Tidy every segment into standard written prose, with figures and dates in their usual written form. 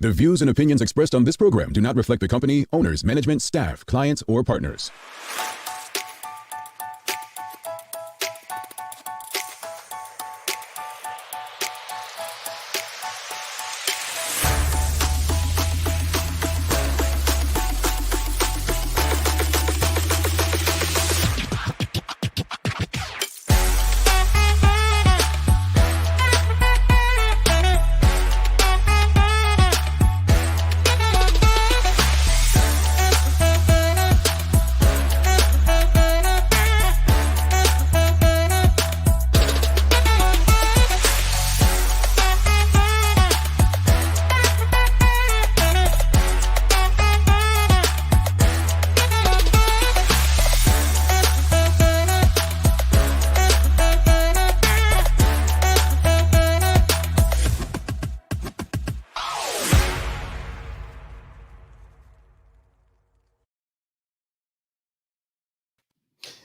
The views and opinions expressed on this program do not reflect the company, owners, management, staff, clients, or partners.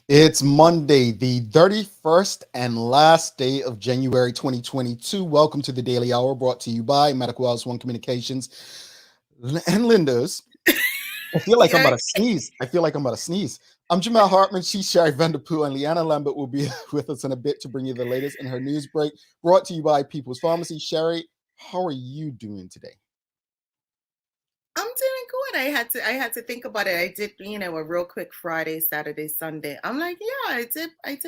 It's Monday, the 31st and last day of January 2022. Welcome to the Daily Hour, brought to you by Medical House One Communications and Linda's. I feel like I'm about to sneeze. I'm Jamal Hartman. She's Sherry Vanderpool, and Leanna Lambert will be with us in a bit to bring you the latest in her news break, brought to you by People's Pharmacy. Sherry, how are you doing today? I'm doing good. I had to think about it. I did, a real quick Friday, Saturday, Sunday. I'm like, yeah, I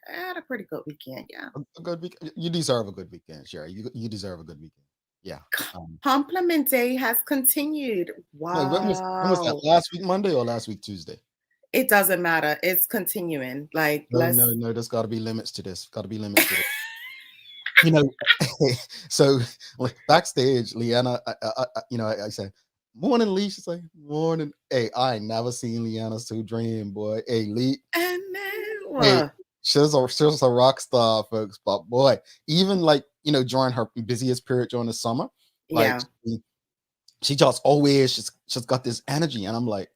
had a pretty good weekend. Yeah. A good week. You deserve a good weekend, Sherry. You deserve a good weekend. Yeah. Compliment Day has continued. When was that? Wow. Last week Monday or last week Tuesday? It doesn't matter. It's continuing. Like, No. There's got to be limits to this. So like, backstage, Leanna, I said, "Morning, Lee." She's like, "Morning." Hey, I ain't never seen Leanna so dream, boy. Hey, Lee. I Hey, know. she's a rock star, folks. But boy, even like during her busiest period during the summer, like Yeah. she just always she's got this energy, and I'm like,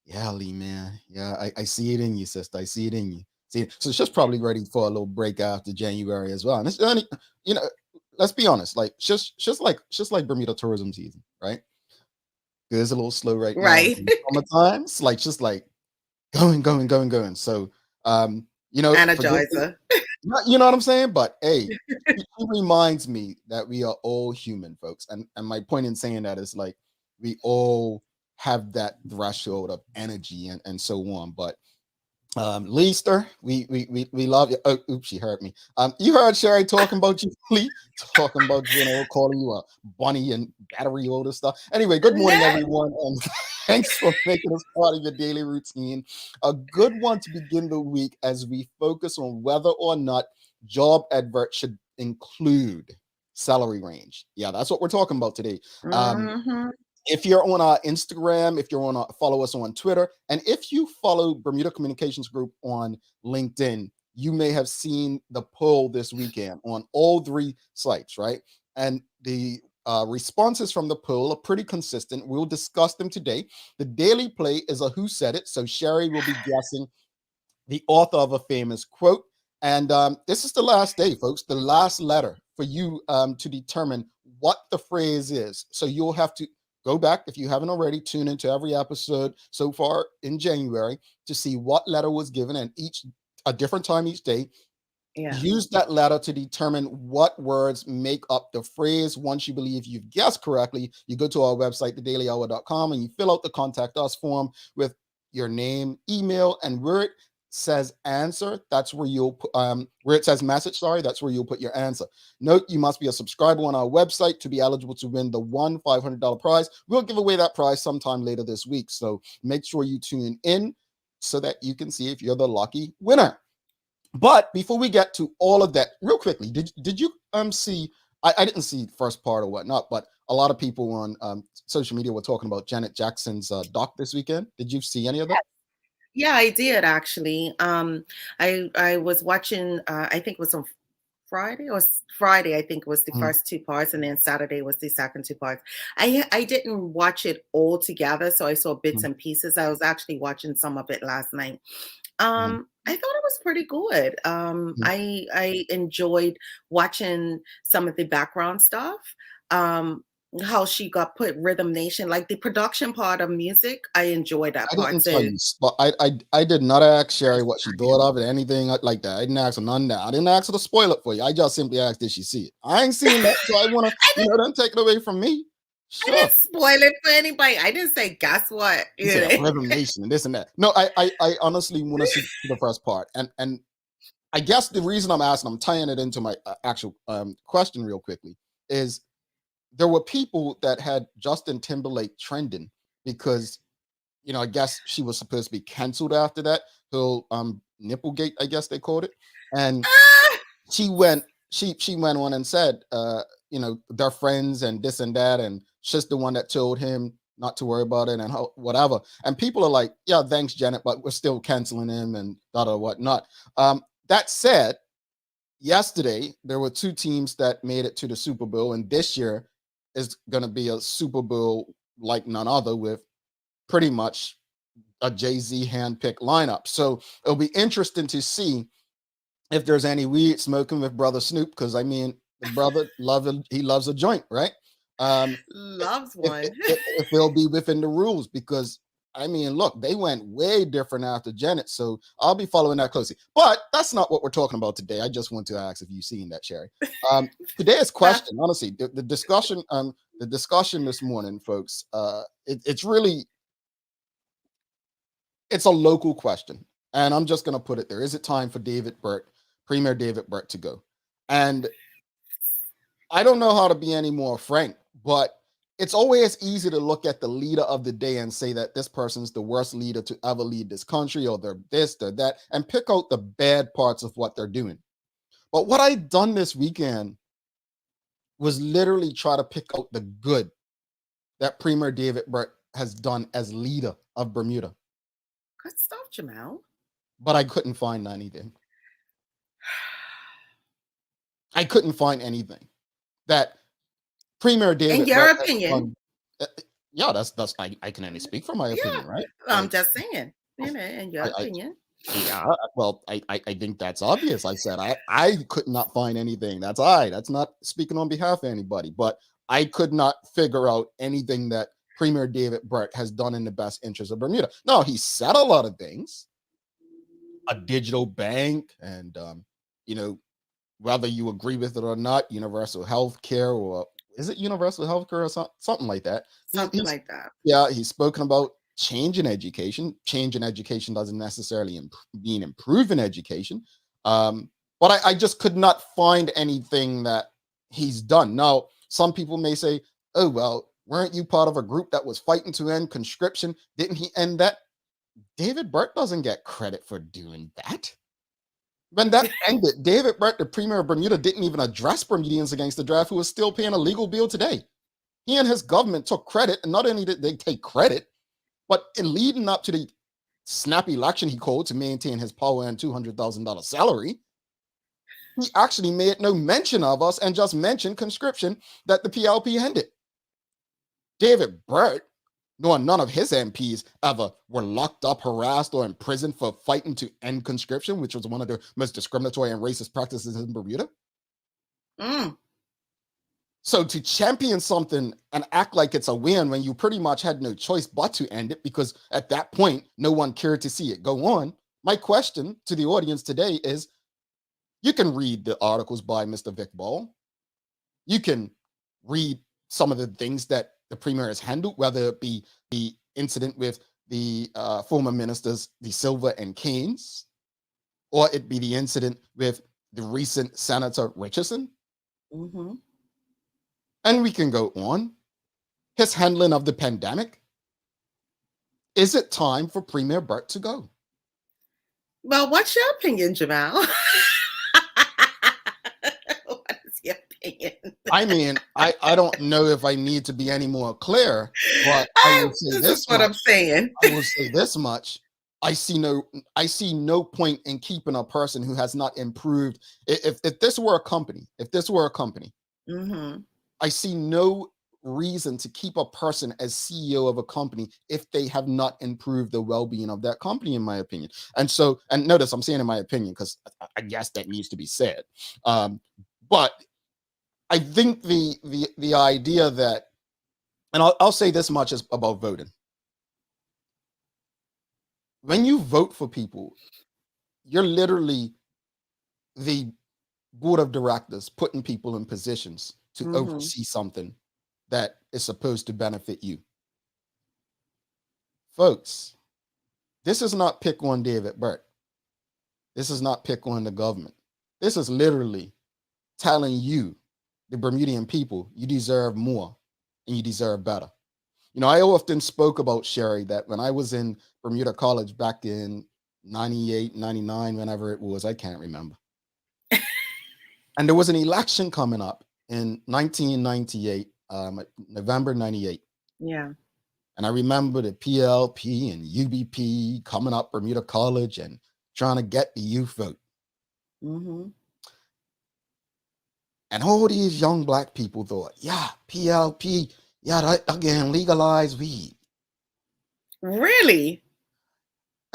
yeah, Lee, man. Yeah, I see it in you, sister. I see it in you. See, so she's probably ready for a little break after January as well. And it's let's be honest, like just like Bermuda tourism season, right? It's a little slow right now Right. in summertime. It's like just like going. So forgive me. Energizer. You know what I'm saying? But hey, it reminds me that we are all human, folks. And my point in saying that is like we all have that threshold of energy and so on. But Leester, we love you. Oh, oops, she heard me. You heard Sherry talking about you, Lee, talking about calling you a bunny and battery older stuff. Anyway, good morning, everyone, and thanks for making us part of your daily routine. A good one to begin the week as we focus on whether or not job adverts should include salary range. Yeah, that's what we're talking about today. Mm-hmm. If you're on our Instagram, if you're follow us on Twitter, and if you follow Bermuda Communications Group on LinkedIn, you may have seen the poll this weekend on all three sites, right? And the responses from the poll are pretty consistent. We'll discuss them today. The Daily Play is a Who Said It, so Sherry will be guessing the author of a famous quote. And this is the last day, folks, the last letter for you to determine what the phrase is. So you'll have to go back, if you haven't already, tune into every episode so far in January to see what letter was given, and a different time each day. Yeah. Use that letter to determine what words make up the phrase. Once you believe you've guessed correctly, you go to our website, thedailyhour.com, and you fill out the contact us form with your name, email, and where it says answer, that's where you'll put where it says message, that's where you'll put your answer. Note, you must be a subscriber on our website to be eligible to win the $500 prize. We'll give away that prize sometime later this week, so make sure you tune in so that you can see if you're the lucky winner. But before we get to all of that, real quickly, did you see? I didn't see the first part or whatnot, but a lot of people on social media were talking about Janet Jackson's doc this weekend. Did you see any of that? Yeah, I did actually. I was watching. I think it was on Friday. I think was the first two parts, and then Saturday was the second two parts. I didn't watch it all together, so I saw bits and pieces. I was actually watching some of it last night. I thought it was pretty good. I enjoyed watching some of the background stuff. how she got put Rhythm Nation, like the production part of music. I enjoy that I part. didn't So tell you, but I did not ask Sherry that's what she fire. thought of it, anything like that. I didn't ask her none of that. I didn't ask her to spoil it for you. I just simply asked, did she see it? I ain't seen that, so I want to, I didn't don't take it away from me. I Sure. didn't spoil it for anybody. I didn't say, guess what? You said Rhythm Nation and this and that. No, I honestly want to see the first part, and I guess the reason I'm asking, I'm tying it into my actual question real quickly, is there were people that had Justin Timberlake trending because, I guess she was supposed to be canceled after that whole nipplegate, I guess they called it, and Ah! she went on and said, they're friends and this and that, and she's the one that told him not to worry about it and whatever. And people are like, yeah, thanks, Janet, but we're still canceling him and whatnot. That said, yesterday there were two teams that made it to the Super Bowl, and this year is going to be a Super Bowl like none other, with pretty much a Jay-Z handpicked lineup. So it'll be interesting to see if there's any weed smoking with brother Snoop, because I mean, the brother he loves a joint, right? Loves if, one. if they'll be within the rules, because I mean, look, they went way different after Janet, so I'll be following that closely. But that's not what we're talking about today. I just want to ask if you've seen that, Sherry. Today's question, honestly, the discussion this morning, folks, it's really, it's a local question, and I'm just going to put it there. Is it time for Premier David Burt, to go? And I don't know how to be any more frank, but it's always easy to look at the leader of the day and say that this person's the worst leader to ever lead this country, or they're this, they're that, and pick out the bad parts of what they're doing. But what I done this weekend was literally try to pick out the good that Premier David Burt has done as leader of Bermuda. Good stuff, Jamal. But I couldn't find anything. I couldn't find anything that Premier David In your Burt has opinion. done. Yeah, that's I can only speak from my opinion, right? I'm Like, just saying, in your opinion. yeah, well, I think that's obvious. I said I could not find anything. That's not speaking on behalf of anybody, but I could not figure out anything that Premier David Burt has done in the best interest of Bermuda. No, he said a lot of things, a digital bank, and whether you agree with it or not, universal health care, or is it universal health care, or something like that. Something like that. Yeah, he's spoken about change in education. Change in education doesn't necessarily mean improving education. But I just could not find anything that he's done. Now, some people may say, oh, well, weren't you part of a group that was fighting to end conscription? Didn't he end that? David Burt doesn't get credit for doing that. When that ended, David Burt, the Premier of Bermuda, didn't even address Bermudians against the draft, who is still paying a legal bill today. He and his government took credit, and not only did they take credit, but in leading up to the snap election he called to maintain his power and $200,000 salary, he actually made no mention of us and just mentioned conscription that the PLP ended. David Burt, knowing none of his MPs ever were locked up, harassed, or imprisoned for fighting to end conscription, which was one of the most discriminatory and racist practices in Bermuda. So to champion something and act like it's a win when you pretty much had no choice but to end it, because at that point, no one cared to see it go on. My question to the audience today is, you can read the articles by Mr. Vic Ball. You can read some of the things that the Premier has handled, whether it be the incident with the former ministers, De Silva and Keynes, or it be the incident with the recent Senator Richardson. Mm-hmm. And we can go on. His handling of the pandemic. Is it time for Premier Burt to go? Well, what's your opinion, Jamal? What is your opinion? I mean, I don't know if I need to be any more clear, but I will say this is what I'm saying. I will say this much. I see no point in keeping a person who has not improved. If this were a company, Mm-hmm. I see no reason to keep a person as CEO of a company if they have not improved the well-being of that company, in my opinion. And notice I'm saying in my opinion, because I guess that needs to be said. But I think the idea that And I'll say this much as about voting. When you vote for people, you're literally the board of directors putting people in positions to oversee something that is supposed to benefit you. Folks, this is not pick on David Burt. This is not pick on the government. This is literally telling you, the Bermudian people, you deserve more and you deserve better. You know, I often spoke about, Sherry, that when I was in Bermuda College back in 98, 99, whenever it was, I can't remember. And there was an election coming up in 1998, November 98. Yeah. And I remember the PLP and UBP coming up Bermuda College and trying to get the youth vote. And all these young black people thought, yeah, PLP, yeah, that again, legalize weed. Really?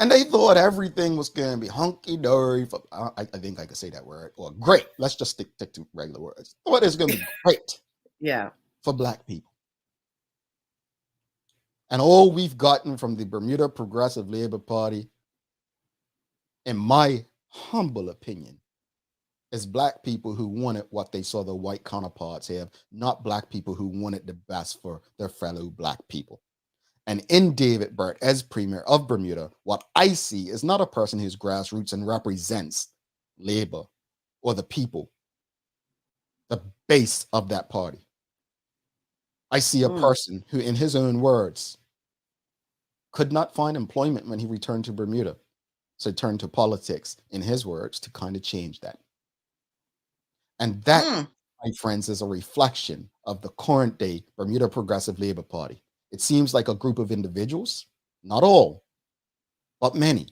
And they thought everything was going to be hunky-dory. I think I could say that word. Or great. Let's just stick to regular words. Thought it's going to be great. Yeah. For black people. And all we've gotten from the Bermuda Progressive Labor Party, in my humble opinion, is black people who wanted what they saw their white counterparts have, not black people who wanted the best for their fellow black people. And in David Burt, as Premier of Bermuda, what I see is not a person who's grassroots and represents labor or the people, the base of that party. I see a person who, in his own words, could not find employment when he returned to Bermuda. So turned to politics, in his words, to kind of change that. And that, my friends, is a reflection of the current day Bermuda Progressive Labor Party. It seems like a group of individuals, not all, but many,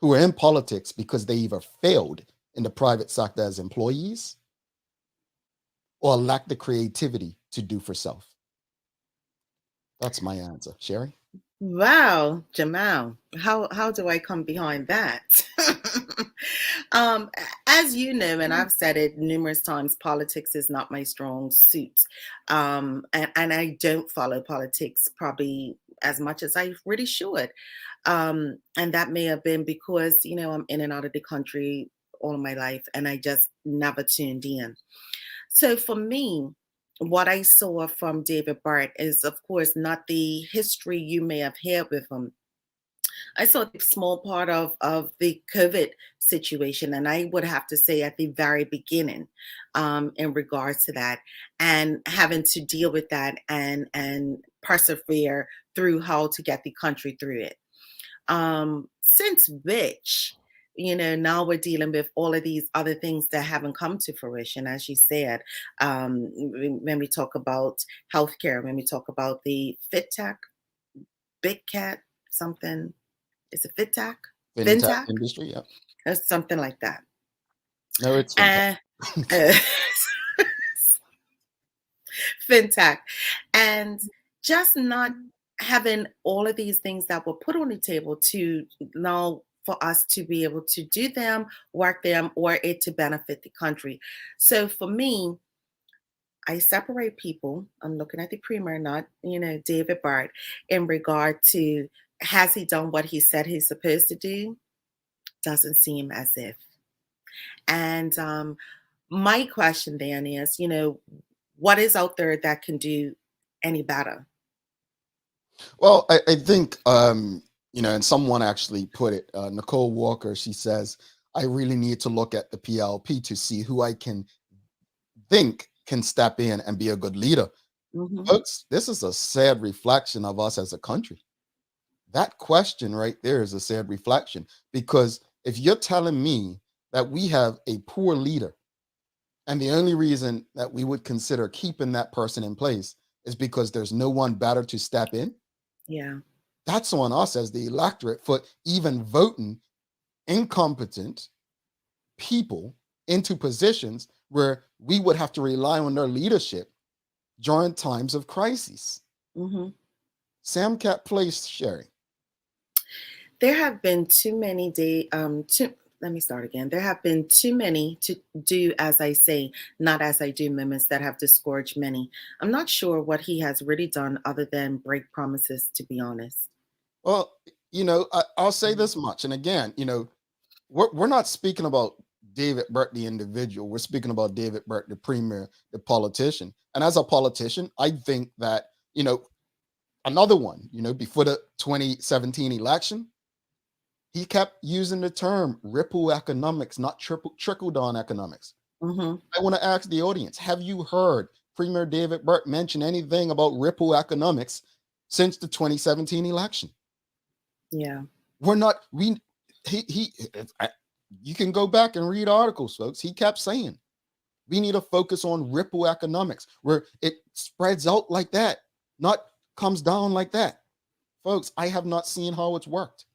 who are in politics because they either failed in the private sector as employees or lack the creativity to do for self. That's my answer. Sherry? Wow, Jamal, how do I come behind that? As you know, and I've said it numerous times, politics is not my strong suit. And I don't follow politics probably as much as I really should. And that may have been because, you know, I'm in and out of the country all of my life and I just never tuned in. So for me, what I saw from David Burt is, of course, not the history you may have had with him. I saw a small part of the COVID situation, and I would have to say at the very beginning, in regards to that, and having to deal with that and persevere through how to get the country through it. Since which, you know, now we're dealing with all of these other things that haven't come to fruition, as you said. When we talk about healthcare, when we talk about the FitTech, Big Cat, something, is it FitTech? FinTech FinTech? industry, yeah. Or something like that. No, it's FinTech. FinTech. And just not having all of these things that were put on the table to now for us to be able to do them, work them, or it to benefit the country. So for me, I separate people. I'm looking at the premier, not, you know, David Burt, in regard to, has he done what he said he's supposed to do? Doesn't seem as if. And my question then is, you know, what is out there that can do any better? Well, I think, you know, and someone actually put it, Nicole Walker, she says, I really need to look at the PLP to see who I can think can step in and be a good leader. Folks, this is a sad reflection of us as a country. That question right there is a sad reflection, because if you're telling me that we have a poor leader and the only reason that we would consider keeping that person in place is because there's no one better to step in, Yeah. that's on us as the electorate for even voting incompetent people into positions where we would have to rely on their leadership during times of crisis. Sam Cat Place, Sherry. There have been too many let me start again. There have been too many to do as I say, not as I do moments that have discouraged many. I'm not sure what he has really done other than break promises, to be honest. Well, I'll say Mhm. this much, and again, we're not speaking about David Burt, the individual. We're speaking about David Burt, the premier, the politician. And as a politician, I think that, another one, before the 2017 election, he kept using the term ripple economics, not trickle down economics. Mhm. I want to ask the audience, have you heard Premier David Burt mention anything about ripple economics since the 2017 election? Yeah. We're not, we, he, I- you can go back and read articles, folks. He kept saying, we need to focus on ripple economics where it spreads out like that, not comes down like that. Folks, I have not seen how it's worked.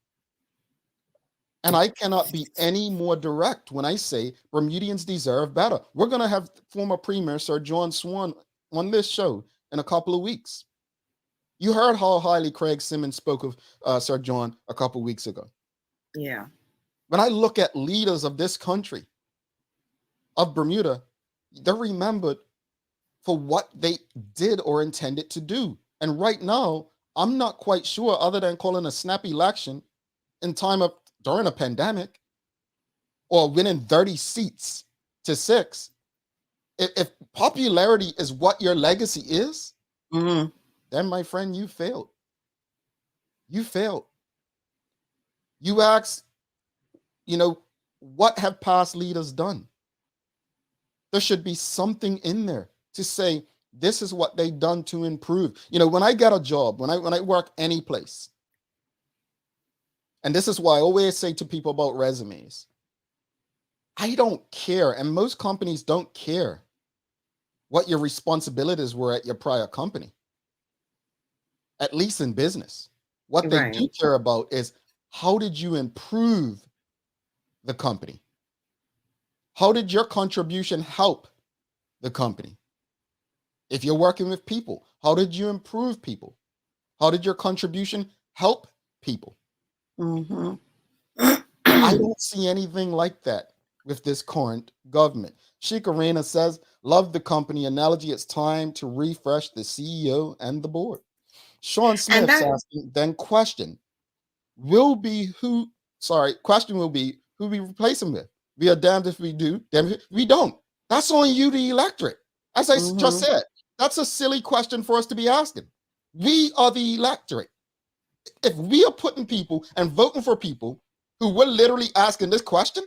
And I cannot be any more direct when I say Bermudians deserve better. We're going to have former Premier Sir John Swan on this show in a couple of weeks. You heard how highly Craig Simmons spoke of Sir John a couple of weeks ago. Yeah. When I look at leaders of this country, of Bermuda, they're remembered for what they did or intended to do. And right now, I'm not quite sure, other than calling a snap election in time of during a pandemic or winning 30 seats to 6. If popularity is what your legacy is, Mhm. then my friend, you failed. You failed. You ask, what have past leaders done? There should be something in there to say this is what they've done to improve. When I get a job, when I work any place, and this is why I always say to people about resumes, I don't care, and most companies don't care what your responsibilities were at your prior company, at least in business. What they do Right. care about is how did you improve the company? How did your contribution help the company? If you're working with people, how did you improve people? How did your contribution help people? Mhm. I don't see anything like that with this current government. Sheik Arena says, love the company analogy. It's time to refresh the CEO and the board. Sean And Smith's that asking, then question will be who we replace him with. We are damned if we do, damned if we don't. That's on you, the electorate. As I just mhm. said, that's a silly question for us to be asking. We are the electorate. If we are putting people and voting for people who we're literally asking this question,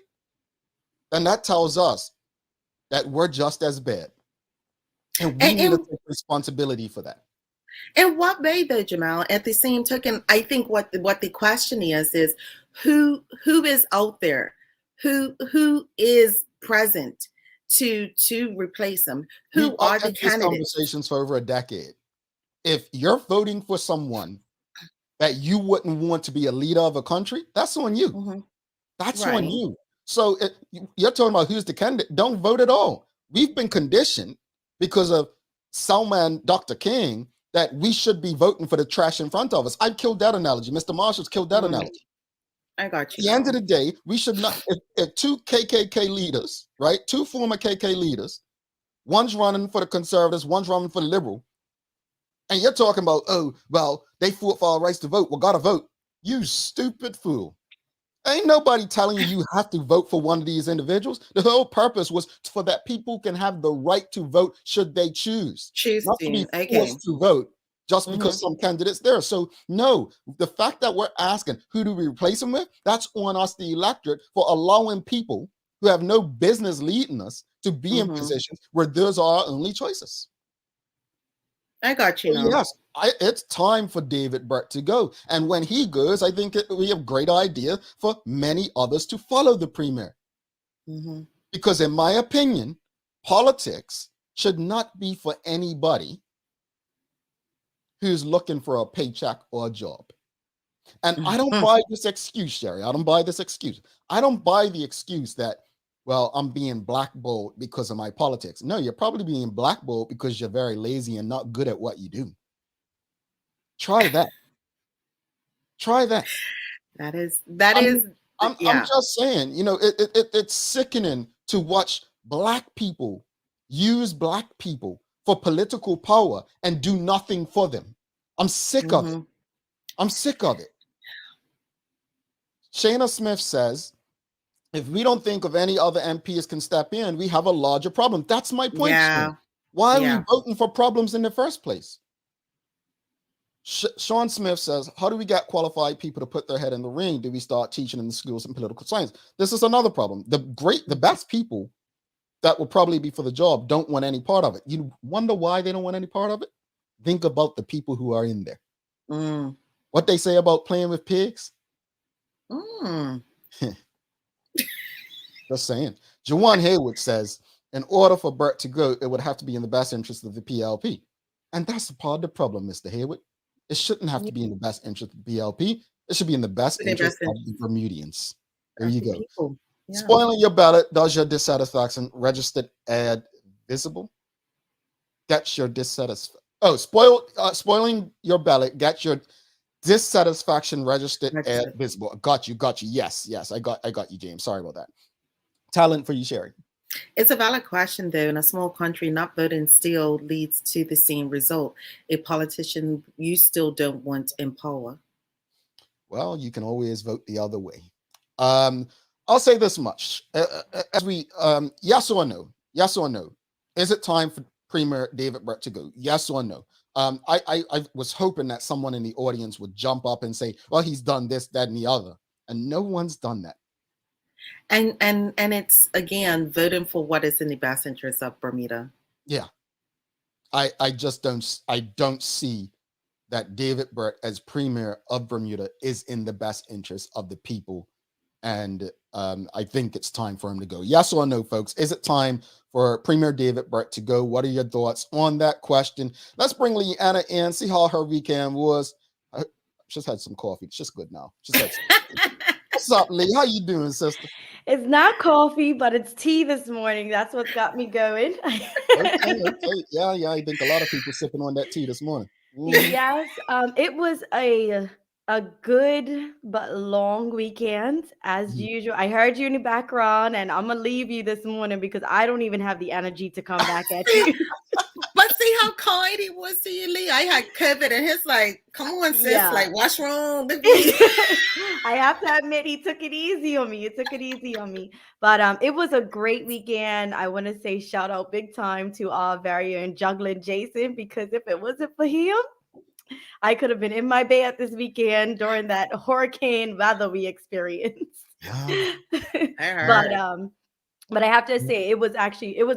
then that tells us that we're just as bad. And we And, need to and take responsibility for that. and what way though, Jamal? At the same token, I think what the question is who is out there, who is present to replace them? Who I've are the had these candidates? conversations for over a decade. If you're voting for someone that you wouldn't want to be a leader of a country, that's on you. Hmm. That's on Right. you. So you're talking about who's the candidate. Don't vote at all. We've been conditioned because of Selma and Dr. King that we should be voting for the trash in front of us. I killed that analogy. Mr. Marshall's killed that Mm, analogy. I got At you the end of though. the day, we should not, if two KKK leaders, right? Two former KK leaders, one's running for the conservatives, one's running for the liberal, and you're talking about, oh, well, they fought for our rights to vote. Well, gotta vote. You stupid fool. Ain't nobody telling you you have to vote for one of these individuals. The whole purpose was for that people can have the right to vote should they choose, Choose not to to. be Okay. forced to vote just Hmm. because some candidates there. So no, the fact that we're asking who do we replace them with, that's on us, the electorate, for allowing people who have no business leading us to be in Hmm. positions where those are our only choices. I got you So now. yes, it's time for David Burt to go. And when he goes, I think we have great idea for many others to follow the premier. Hmm. Because in my opinion, politics should not be for anybody who's looking for a paycheck or a job. And I don't buy this excuse, Sherry. I don't buy this excuse. I don't buy the excuse that, well, I'm being blackballed because of my politics. No, you're probably being blackballed because you're very lazy and not good at what you do. Try that. Try that. That is I mean, I'm Yeah. just saying, it's sickening to watch Black people use Black people for political power and do nothing for them. I'm sick of it. Mhm. I'm sick of it. Shayna Smith says, if we don't think of any other MPs can step in, we have a larger problem. That's my point, Yeah. Shayna. Why are we Yeah. voting for problems in the first place? Sean Smith says, how do we get qualified people to put their head in the ring? Do we start teaching in the schools in political science? This is another problem. The best people that will probably be for the job don't want any part of it. You wonder why they don't want any part of it? Think about the people who are in there. Mm. What they say about playing with pigs? Mm. Just saying. Jawan Haywood says, in order for Burt to go, it would have to be in the best interest of the PLP. And that's part of the problem, Mr. Haywood. It shouldn't have to be in the best interest of the PLP. It should be in the best interest of the Bermudians. There you go. People. Yeah. Spoiling your ballot does your dissatisfaction registered ad visible. Get your dissatisfaction. Oh, spoiling your ballot. Get your dissatisfaction registered ad visible. Got you. Yes, I got you, James. Sorry about that. Talent for you, Sherry. It's a valid question, though. In a small country, not voting still leads to the same result. A politician you still don't want in power. Well, you can always vote the other way. I'll say this much: as we, yes or no? Yes or no? Is it time for Premier David Burt to go? Yes or no? I was hoping that someone in the audience would jump up and say, "Well, he's done this, that, and the other," and no one's done that. And it's again voting for what is in the best interest of Bermuda. Yeah, I just don't see that David Burt as Premier of Bermuda is in the best interest of the people. And I think it's time for him to go. Yes or no, folks? Is it time for Premier David Burt to go? What are your thoughts on that question? Let's bring Leanna in, see how her weekend was. She's had some coffee. She's good now. She's had some What's up, Lee? How you doing, sister? It's not coffee, but it's tea this morning. That's what's got me going. Okay. Yeah. I think a lot of people sipping on that tea this morning. Yes, it was a good but long weekend as usual. I heard you in the background, and I'm gonna leave you this morning because I don't even have the energy to come back at you. But see how kind he was to you, Lee. I had COVID, and he's like, "Come on, sis, like what's wrong with me?" I have to admit, he took it easy on me. But it was a great weekend. I want to say shout out big time to our very own juggling Jason, because if it wasn't for him, I could have been in my bed this weekend during that hurricane weather we experienced. Yeah. But I have to say, it was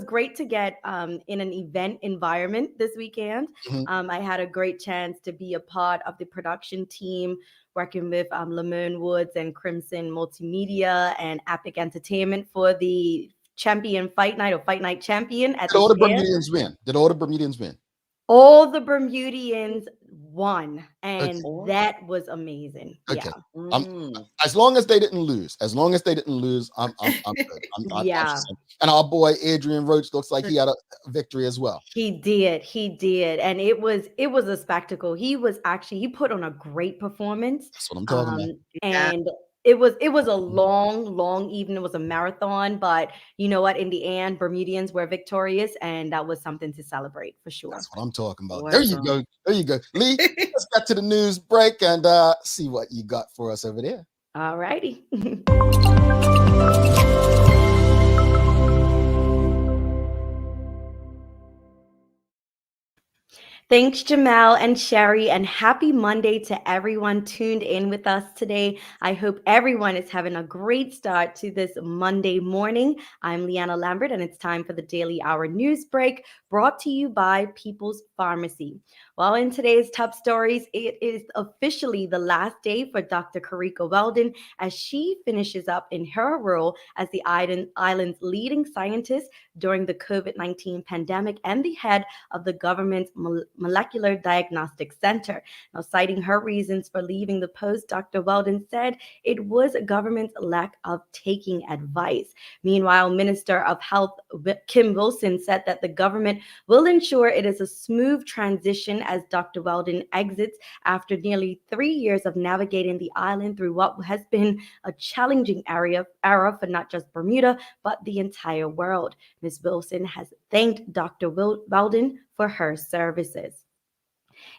great to get in an event environment this weekend. I had a great chance to be a part of the production team, working with Lamone Woods and Crimson Multimedia and Epic Entertainment for the champion fight night, or fight night champion. Did all the Bermudians win? All the Bermudians won, and that was amazing. Okay. Yeah. As long as they didn't lose, I'm good. Yeah. And our boy Adrian Roach looks like he had a victory as well. He did, and it was a spectacle. He put on a great performance. That's what I'm talking about. And it was a long evening. It was a marathon, but you know what? In the end, Bermudians were victorious, and that was something to celebrate for sure. That's what I'm talking about. There you go. Lee, let's get to the news break and see what you got for us over there. All righty. Thanks, Jamal and Sherry, and happy Monday to everyone tuned in with us today. I hope everyone is having a great start to this Monday morning. I'm Leanna Lambert, and it's time for the Daily Hour News Break, brought to you by People's Pharmacy. Well, in today's top stories, it is officially the last day for Dr. Karika Weldon as she finishes up in her role as the island's leading scientist during the COVID-19 pandemic and the head of the government's Molecular Diagnostic Center. Now, citing her reasons for leaving the post, Dr. Weldon said it was government's lack of taking advice. Meanwhile, Minister of Health Kim Wilson said that the government will ensure it is a smooth transition as Dr. Weldon exits after nearly 3 years of navigating the island through what has been a challenging era for not just Bermuda, but the entire world. Ms. Wilson has thanked Dr. Weldon for her services.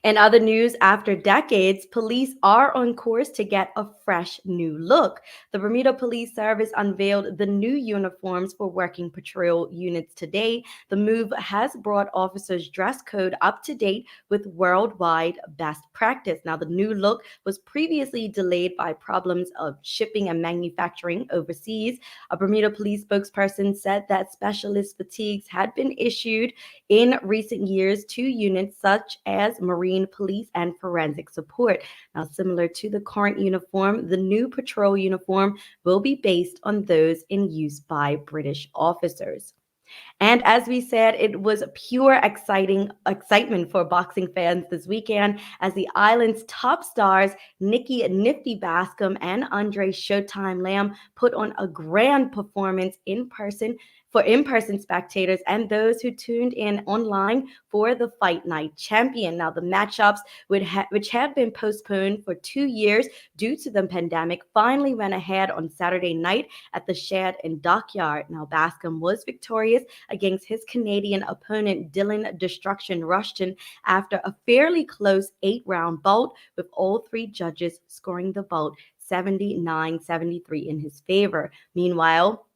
In other news, after decades, police are on course to get a fresh new look. The Bermuda Police Service unveiled the new uniforms for working patrol units today. The move has brought officers' dress code up to date with worldwide best practice. Now, the new look was previously delayed by problems of shipping and manufacturing overseas. A Bermuda police spokesperson said that specialist fatigues had been issued in recent years to units such as Marine Police and Forensic Support. Now, similar to the current uniform, the new patrol uniform will be based on those in use by British officers. And as we said, it was pure excitement for boxing fans this weekend as the island's top stars, Nikki Nifty Bascom and Andre Showtime Lamb, put on a grand performance in person for in-person spectators and those who tuned in online for the Fight Night Champion. Now, the matchups, which had been postponed for 2 years due to the pandemic, finally went ahead on Saturday night at the Shed and Dockyard. Now, Bascom was victorious against his Canadian opponent, Dylan Destruction Rushton, after a fairly close 8-round bout, with all 3 judges scoring the bout 79-73 in his favor. Meanwhile,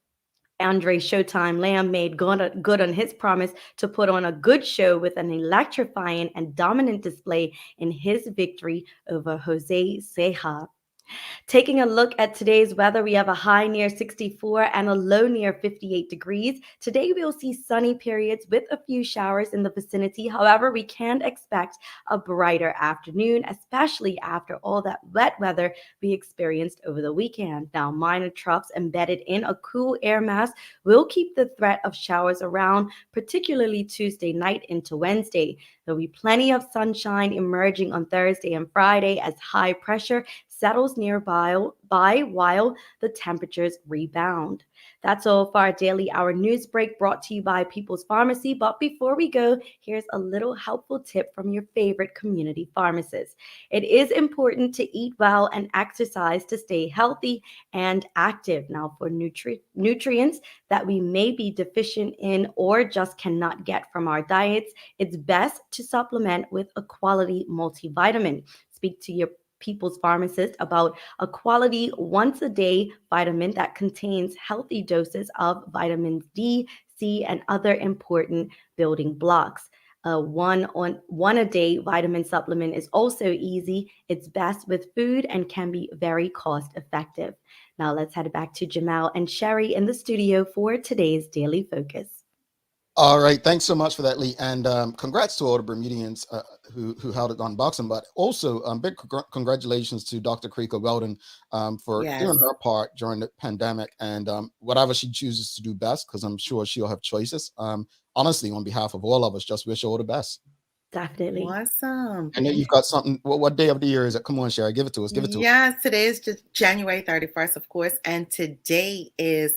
Andre Showtime Lamb made good on his promise to put on a good show with an electrifying and dominant display in his victory over Jose Ceja. Taking a look at today's weather, we have a high near 64 and a low near 58 degrees. Today, we'll see sunny periods with a few showers in the vicinity. However, we can expect a brighter afternoon, especially after all that wet weather we experienced over the weekend. Now, minor troughs embedded in a cool air mass will keep the threat of showers around, particularly Tuesday night into Wednesday. There'll be plenty of sunshine emerging on Thursday and Friday as high pressure settles nearby while the temperatures rebound. That's all for our daily hour news break brought to you by People's Pharmacy. But before we go, here's a little helpful tip from your favorite community pharmacist. It is important to eat well and exercise to stay healthy and active. Now, for nutrients that we may be deficient in or just cannot get from our diets, it's best to supplement with a quality multivitamin. Speak to your People's Pharmacist about a quality once a day vitamin that contains healthy doses of vitamins D, C, and other important building blocks. A one a day vitamin supplement is also easy. It's best with food and can be very cost effective. Now let's head back to Jamal and Sherry in the studio for today's Daily Focus. All right, thanks so much for that, Lee, and congrats to all the Bermudians who held it on boxing, but also big congratulations to Dr. Krika Weldon for doing her part during the pandemic and whatever she chooses to do best, because I'm sure she'll have choices. Honestly, on behalf of all of us, just wish her all the best. Definitely. Awesome. I know you've got something. What day of the year is it? Come on, Sherry, give it to us. Give it to us. Yes, today is just January 31st, of course, and today is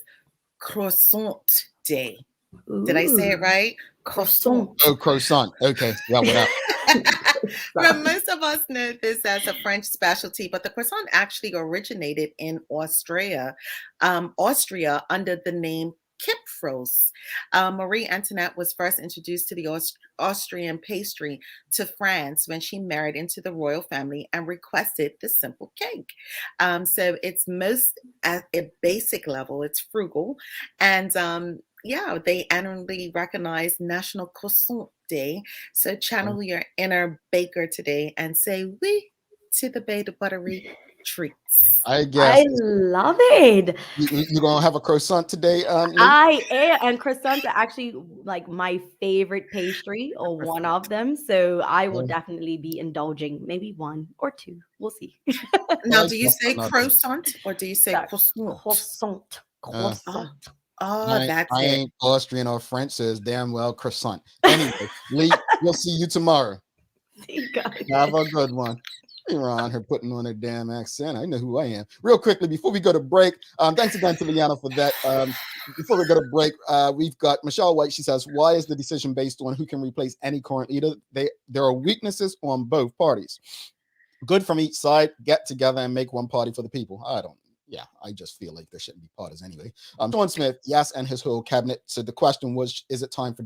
Croissant Day. Ooh. Did I say it right? Croissant. Oh, croissant. Okay. Yeah, whatever. Well, most of us know this as a French specialty, but the croissant actually originated in Austria under the name Kipfros. Marie Antoinette was first introduced to the Austrian pastry to France when she married into the royal family and requested the simple cake. So it's most at a basic level, it's frugal, and they annually recognize National Croissant Day. So channel your inner baker today and say oui to the baie de buttery treats. I guess. I love it. You gonna have a croissant today? I am, and croissants are actually like my favorite pastry or one of them. So I will definitely be indulging maybe 1 or 2. We'll see. Now, do you say croissant or do you say croissant? Croissant. Croissant. Okay. Oh, that's I it. ain't Austrian or French, says damn well croissant. Anyway, Lee, we'll see you tomorrow. See you guys. Have a good one. You're on her putting on a damn accent. I know who I am. Real quickly, before we go to break, thanks again to Liana for that. Before we go to break, we've got Michelle White. She says, why is the decision based on who can replace any current leader? There are weaknesses on both parties. Good from each side. Get together and make one party for the people. I just feel like there shouldn't be parties anyway. Sean Smith, yes, and his whole cabinet. So the question was, is it time for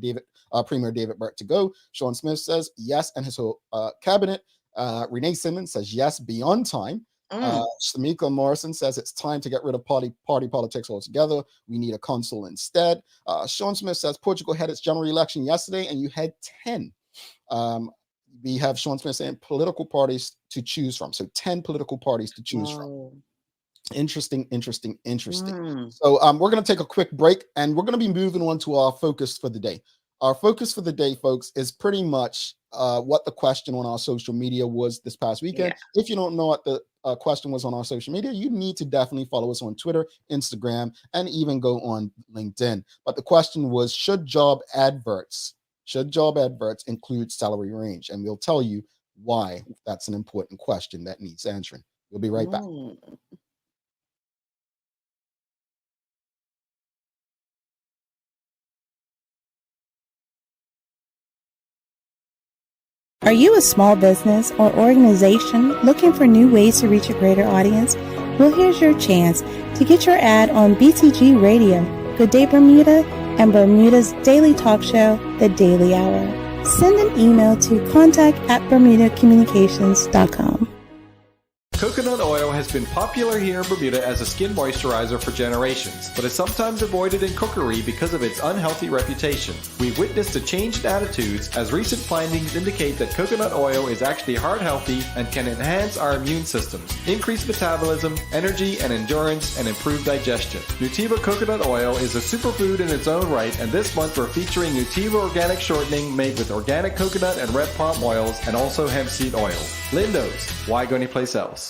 Premier David Burt to go? Sean Smith says yes, and his whole cabinet. Renee Simmons says yes, beyond time. Shamika Morrison says it's time to get rid of party politics altogether. We need a consul instead. Sean Smith says Portugal had its general election yesterday, and you had 10. We have Sean Smith saying political parties to choose from. So 10 political parties to choose from. Interesting. So we're going to take a quick break, and we're going to be moving on to our focus for the day. Our focus for the day, folks, is pretty much what the question on our social media was this past weekend. Yeah. If you don't know what the question was on our social media, you need to definitely follow us on Twitter, Instagram, and even go on LinkedIn. But the question was, should job adverts include salary range? And we'll tell you why that's an important question that needs answering. We'll be right back. Are you a small business or organization looking for new ways to reach a greater audience? Well, here's your chance to get your ad on BTG Radio, Good Day Bermuda, and Bermuda's daily talk show, The Daily Hour. Send an email to contact@bermudacommunications.com. Coconut oil has been popular here in Bermuda as a skin moisturizer for generations, but is sometimes avoided in cookery because of its unhealthy reputation. We've witnessed a change in attitudes as recent findings indicate that coconut oil is actually heart healthy and can enhance our immune systems, increase metabolism, energy and endurance, and improve digestion. Nutiva coconut oil is a superfood in its own right, and this month we're featuring Nutiva organic shortening made with organic coconut and red palm oils and also hemp seed oil. Lindo's, why go anyplace else?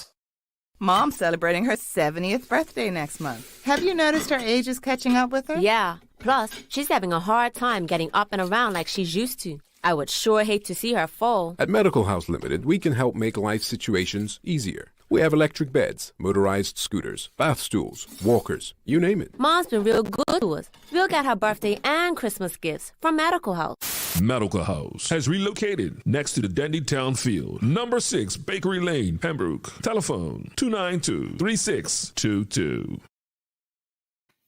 Mom's celebrating her 70th birthday next month. Have you noticed her age is catching up with her? Yeah. Plus, she's having a hard time getting up and around like she's used to. I would sure hate to see her fall. At Medical House Limited, we can help make life situations easier. We have electric beds, motorized scooters, bath stools, walkers, you name it. Mom's been real good to us. We'll get her birthday and Christmas gifts from Medical House. Medical House has relocated next to the Dandy Town Field, number 6 Bakery Lane, Pembroke. Telephone 292-3622.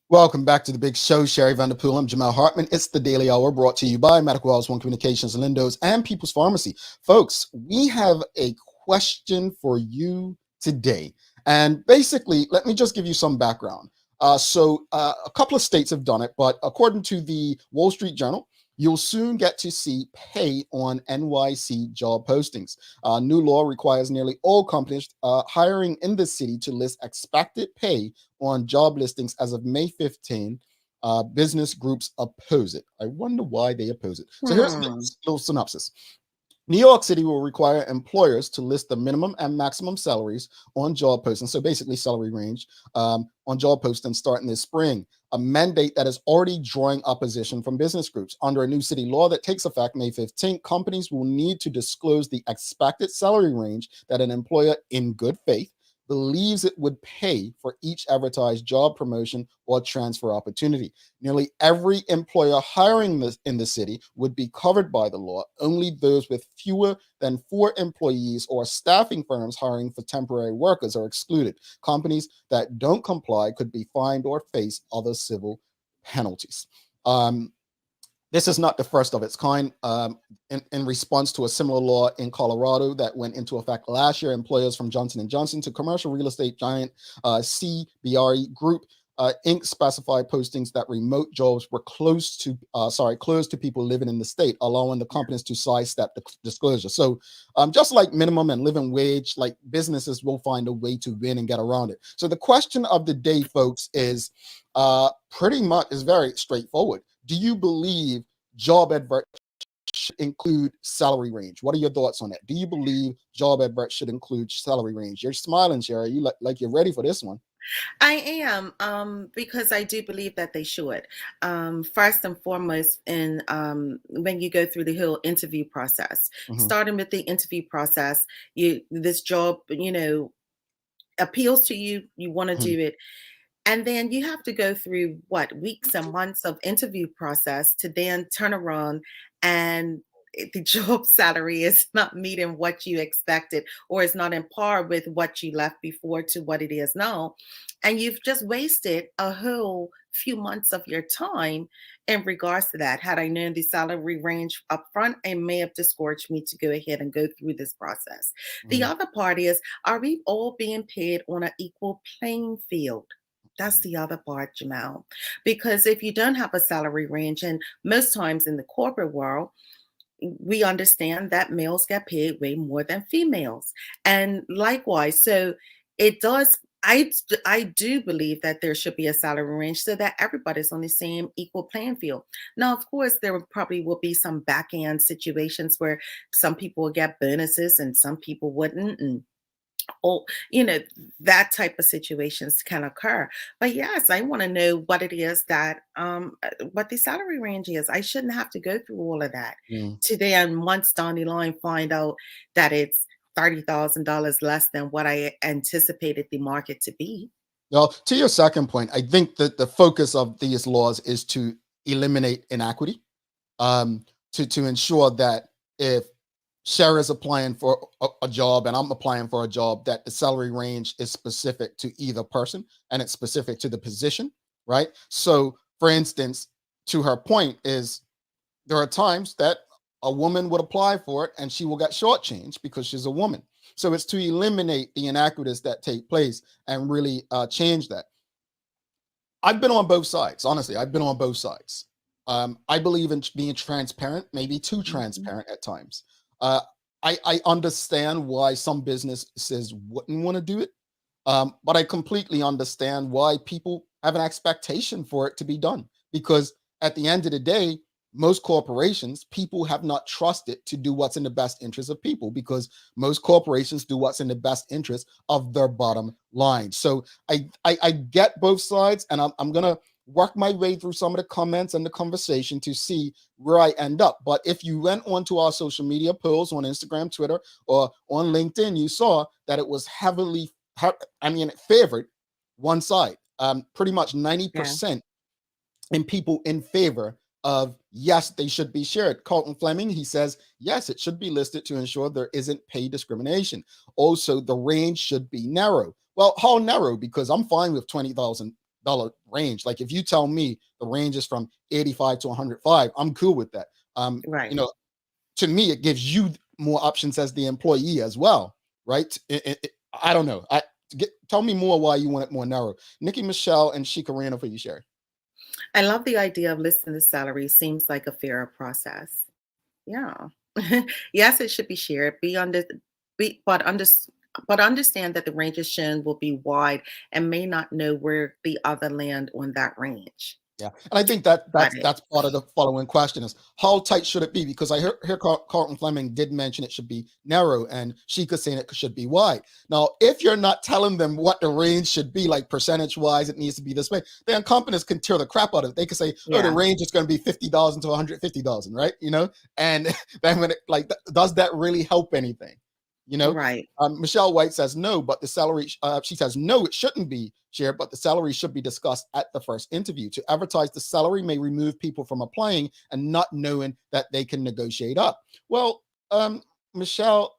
Welcome back to the big show. Sherry Vanderpool. I'm Jamal Hartman. It's the Daily Hour brought to you by Medical House One Communications, Lindo's, and People's Pharmacy. Folks, we have a question for you today. And basically, let me just give you some background. So a couple of states have done it, but according to the Wall Street Journal, you'll soon get to see pay on NYC job postings. New law requires nearly all companies hiring in the city to list expected pay on job listings as of May 15. Business groups oppose it. I wonder why they oppose it. So here's a little synopsis. New York City will require employers to list the minimum and maximum salaries on job postings, so basically salary range, on job postings starting this spring, a mandate that is already drawing opposition from business groups. Under a new city law that takes effect May 15th, companies will need to disclose the expected salary range that an employer in good faith believes it would pay for each advertised job promotion or transfer opportunity. Nearly every employer hiring in the city would be covered by the law. Only those with fewer than 4 employees or staffing firms hiring for temporary workers are excluded. Companies that don't comply could be fined or face other civil penalties. This is not the first of its kind. In response to a similar law in Colorado that went into effect last year, employers from Johnson & Johnson to commercial real estate giant CBRE Group Inc. specified postings that remote jobs were closed to people living in the state, allowing the companies to sidestep the disclosure. So just like minimum and living wage, like businesses will find a way to win and get around it. So the question of the day, folks, is very straightforward. Do you believe job adverts should include salary range? What are your thoughts on that? Do you believe job adverts should include salary range? You're smiling, Sherry. You like you're ready for this one. I am, because I do believe that they should. First and foremost, in when you go through the whole interview process, Mhm, starting with the interview process, this job, appeals to you, you want to mhm, do it. And then you have to go through what weeks and months of interview process to then turn around and the job salary is not meeting what you expected or is not in par with what you left before to what it is now. And you've just wasted a whole few months of your time in regards to that. Had I known the salary range up front, it may have discouraged me to go ahead and go through this process. The mhm, other part is, are we all being paid on an equal playing field? That's mhm. the other part, Jamal. Because if you don't have a salary range, and most times in the corporate world, we understand that males get paid way more than females. And likewise, so it does. I do believe that there should be a salary range so that everybody's on the same equal playing field. Now, of course, there probably will be some back end situations where some people will get bonuses and some people wouldn't. And oh, that type of situations can occur. But yes, I want to know what it is that what the salary range is. I shouldn't have to go through all of that Mm. to then months down the line find out that it's $30,000 less than what I anticipated the market to be. Well, to your second point, I think that the focus of these laws is to eliminate inequity, to ensure that if Sarah's applying for a job and I'm applying for a job, that the salary range is specific to either person and it's specific to the position, right? So, for instance, to her point is there are times that a woman would apply for it and she will get shortchanged because she's a woman. So it's to eliminate the inequities that take place and really change that. I've been on both sides. Honestly, I've been on both sides. I believe in being transparent, maybe too Mhm. transparent at times. Uh, I understand why some businesses wouldn't want to do it, but I completely understand why people have an expectation for it to be done. Because at the end of the day, most corporations, people have not trusted to do what's in the best interest of people because most corporations do what's in the best interest of their bottom line. So I get both sides, and I'm gonna work my way through some of the comments and the conversation to see where I end up. But if you went onto our social media posts on Instagram, Twitter, or on LinkedIn, you saw that it was it favored one side. Pretty much Yeah. 90% in people in favor of yes, they should be shared. Carlton Fleming, he says, yes, it should be listed to ensure there isn't pay discrimination. Also, the range should be narrow. Well, how narrow? Because I'm fine with $20,000 range. Like if you tell me the range is from 85 to 105, I'm cool with that. Right. To me, it gives you more options as the employee as well, right? I don't know. Tell me more why you want it more narrow. Nikki Michelle and Sheikah Rana for you, Sherry. I love the idea of listing the salary. Seems like a fairer process. Yeah. Yes, it should be shared. Be, but understand that the ranges shown will be wide and may not know where the other land on that range. Yeah, and I think that Got that's it. that's part of the following question is how tight should it be? Because I hear Carlton Fleming did mention it should be narrow, and Sheikah saying it should be wide. Now, if you're not telling them what the range should be, like percentage wise, it needs to be this way, then companies can tear the crap out of it. They can say, "Oh, the Yeah. range is going to be 50,000 to 150,000," right? And then when does that really help anything? You know, Right. Michelle White says no, but the salary, she says no, it shouldn't be shared, but the salary should be discussed at the first interview. To advertise the salary may remove people from applying and not knowing that they can negotiate up. Well, Michelle,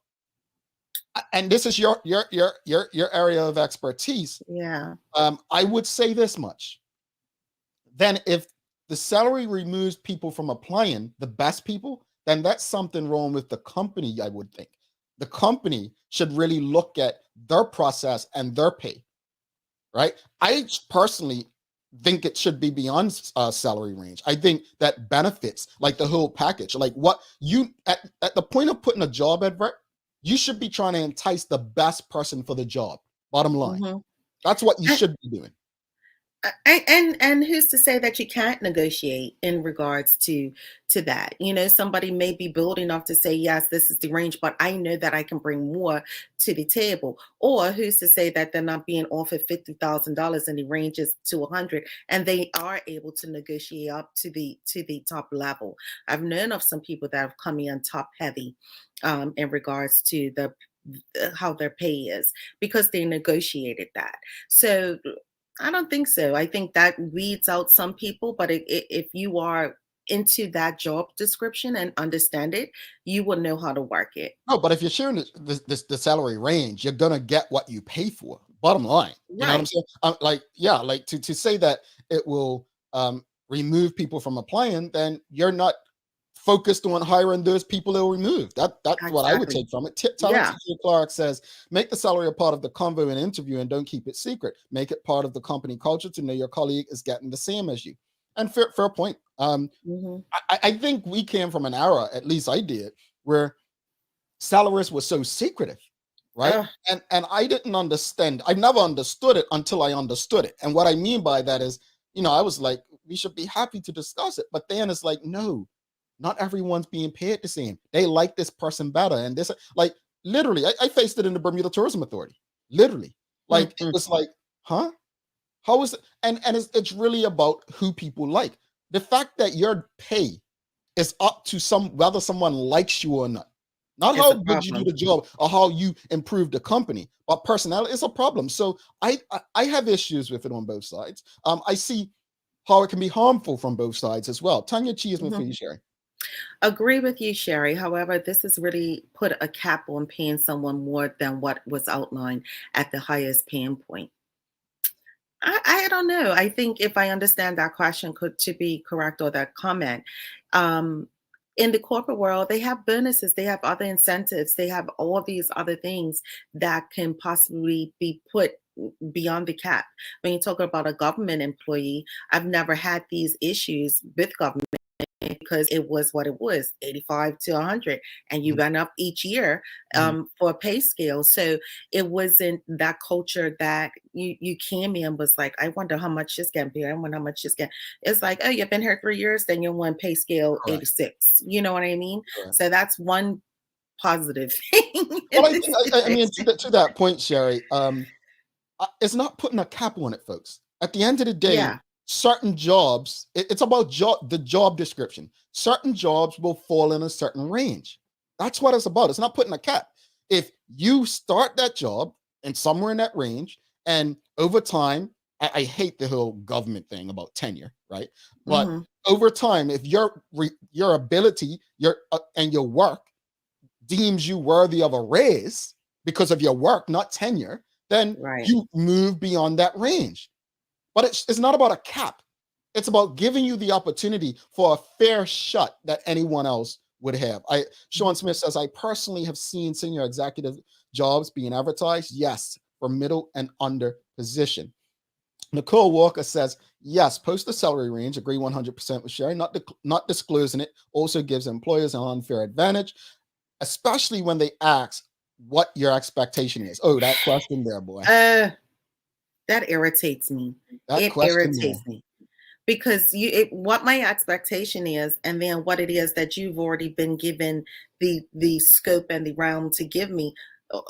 and this is your area of expertise. Yeah. I would say this much. Then if the salary removes people from applying, the best people, then that's something wrong with the company, I would think. The company should really look at their process and their pay, right? I personally think it should be beyond salary range. I think that benefits, like the whole package, like what you at the point of putting a job advert, you should be trying to entice the best person for the job. Bottom line, Hmm. that's what you should be doing. And who's to say that you can't negotiate in regards to that? Somebody may be bold enough to say, yes, this is the range, but I know that I can bring more to the table. Or who's to say that they're not being offered $50,000 and the range is to 100, and they are able to negotiate up to the top level. I've known of some people that have come in top heavy in regards to the how their pay is, because they negotiated that. So I don't think so. I think that weeds out some people, but if you are into that job description and understand it, you will know how to work it. No, but if you're sharing the salary range, you're gonna get what you pay for. Bottom line, you know what I'm Right. saying? Like to say that it will remove people from applying, then you're not focused on hiring those people they'll remove. That's what I would Exactly. take from it. Talent Yeah. Teacher Clark says, make the salary a part of the convo and interview and don't keep it secret. Make it part of the company culture to know your colleague is getting the same as you. And fair point. Hmm. I think we came from an era, at least I did, where salaries were so secretive, right? Uh, And I didn't understand. I never understood it until I understood it. And what I mean by that is, I was like, we should be happy to discuss it. But then it's like, no, not everyone's being paid the same. They like this person better. And this, like, literally, I faced it in the Bermuda Tourism Authority. Literally. Like, it was like, huh? How is it? And it's really about who people like. The fact that your pay is up to whether someone likes you or not. Not it's how a good you do problem. the job or how you improve the company, but personality is a problem. So I have issues with it on both sides. I see how it can be harmful from both sides as well. Tanya Cheeseman for Mhm. you, Sherry. Agree with you, Sherry. However, this has really put a cap on paying someone more than what was outlined at the highest paying point. I don't know. I think if I understand that question to be correct, or that comment, um, in the corporate world, they have bonuses, they have other incentives, they have all these other things that can possibly be put beyond the cap. When you talk about a government employee, I've never had these issues with government, because it was what it was, 85 to 100, and you Mhm, went up each year mhm. for a pay scale. So it wasn't that culture that you came in was like, I wonder how much this getting paid, I wonder how much this getting. It's like, oh, you've been here 3 years, then you're on pay scale Correct. 86. You know what I mean? Correct. So that's one positive thing in Well, this I mean, situation. to that point, Sherry, it's not putting a cap on it, folks. At the end of the day, Yeah. certain jobs, it's about the job description. Certain jobs will fall in a certain range. That's what it's about. It's not putting a cap. If you start that job and somewhere in that range, and over time, I hate the whole government thing about tenure, right? But Hmm. over time, if your ability, and your work deems you worthy of a raise because of your work, not tenure, then Right. you move beyond that range. But it's not about a cap. It's about giving you the opportunity for a fair shot that anyone else would have. Sean Smith says, I personally have seen senior executive jobs being advertised, yes, for middle and under position. Nicole Walker says, yes, post the salary range, agree 100% with Sherry, not disclosing it also gives employers an unfair advantage, especially when they ask what your expectation is. Oh, that question there, boy. Uh, that irritates me. That It question there. irritates me. Because what my expectation is, and then what it is that you've already been given the scope and the realm to give me, uh,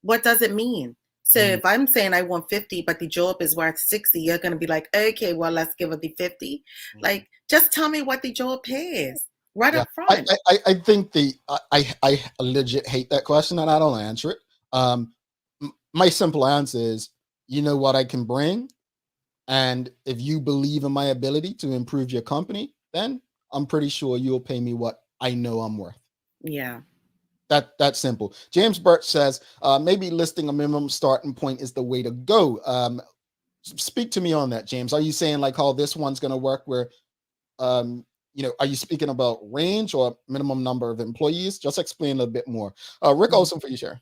what does it mean? So Mhm. if I'm saying I want 50 but the job is worth 60, you're going to be like, okay, well, let's give her the 50. Mhm. Like, just tell me what the job pays right Yeah, up front. I think I legit hate that question and I don't answer it. My simple answer is, you know what I can bring, and if you believe in my ability to improve your company, then I'm pretty sure you'll pay me what I know I'm worth. Yeah. That's simple. James Burt says, maybe listing a minimum starting point is the way to go. Speak to me on that, James. Are you saying like how this one's going to work where, are you speaking about range or minimum number of employees? Just explain a little bit more. Rick Mhm. Olson for you, share.